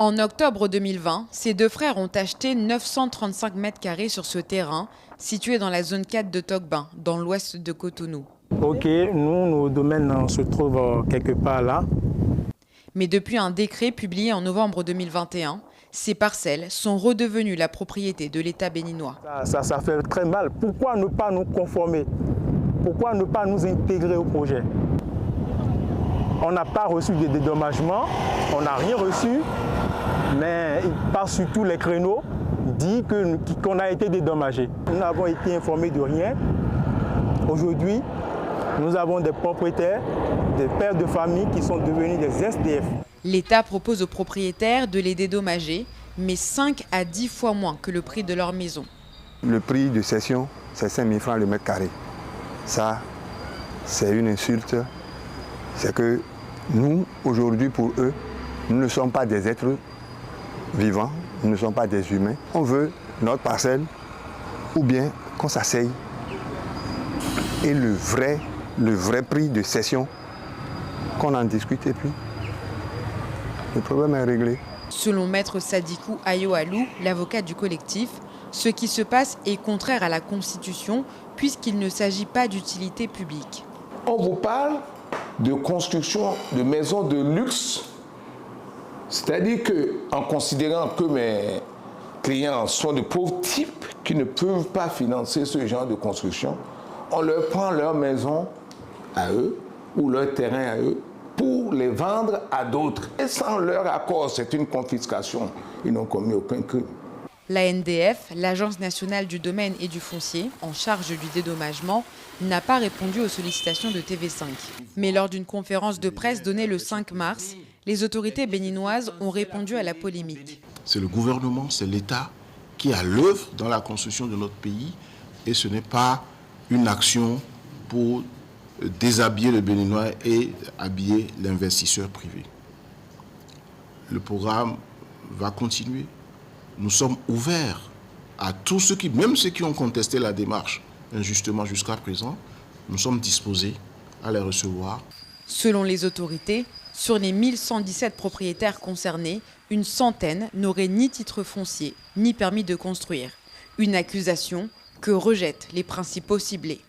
En octobre 2020, ces deux frères ont acheté 935 mètres carrés sur ce terrain, situé dans la zone 4 de Tokbin, dans l'ouest de Cotonou. Ok, nous, nos domaines se trouvent quelque part là. Mais depuis un décret publié en novembre 2021, ces parcelles sont redevenues la propriété de l'État béninois. Ça fait très mal. Pourquoi ne pas nous conformer? Pourquoi ne pas nous intégrer au projet? On n'a pas reçu de dédommagement, on n'a rien reçu, mais il passe sur tous les créneaux, dit qu'on a été dédommagé. Nous n'avons été informés de rien. Aujourd'hui, nous avons des propriétaires, des pères de famille qui sont devenus des SDF. L'État propose aux propriétaires de les dédommager, mais 5 à 10 fois moins que le prix de leur maison. Le prix de cession, c'est 5 000 francs le mètre carré. Ça, c'est une insulte. C'est que nous, aujourd'hui, pour eux, nous ne sommes pas des êtres vivants, nous ne sommes pas des humains. On veut notre parcelle ou bien qu'on s'asseye. Et le vrai prix de cession, qu'on en discute et puis le problème est réglé. Selon Maître Sadikou Ayoalou, l'avocat du collectif, ce qui se passe est contraire à la Constitution puisqu'il ne s'agit pas d'utilité publique. On vous parle de construction de maisons de luxe, c'est-à-dire qu'en considérant que mes clients sont de pauvres types qui ne peuvent pas financer ce genre de construction, on leur prend leur maison à eux ou leur terrain à eux pour les vendre à d'autres. Et sans leur accord, c'est une confiscation. Ils n'ont commis aucun crime. L'ANDF, l'Agence nationale du domaine et du foncier, en charge du dédommagement, n'a pas répondu aux sollicitations de TV5. Mais lors d'une conférence de presse donnée le 5 mars, les autorités béninoises ont répondu à la polémique. C'est le gouvernement, c'est l'État qui est à l'œuvre dans la construction de notre pays et ce n'est pas une action pour déshabiller le Béninois et habiller l'investisseur privé. Le programme va continuer. Nous sommes ouverts à tous ceux qui, même ceux qui ont contesté la démarche injustement jusqu'à présent, nous sommes disposés à les recevoir. Selon les autorités, sur les 1117 propriétaires concernés, une centaine n'auraient ni titre foncier, ni permis de construire. Une accusation que rejettent les principaux ciblés.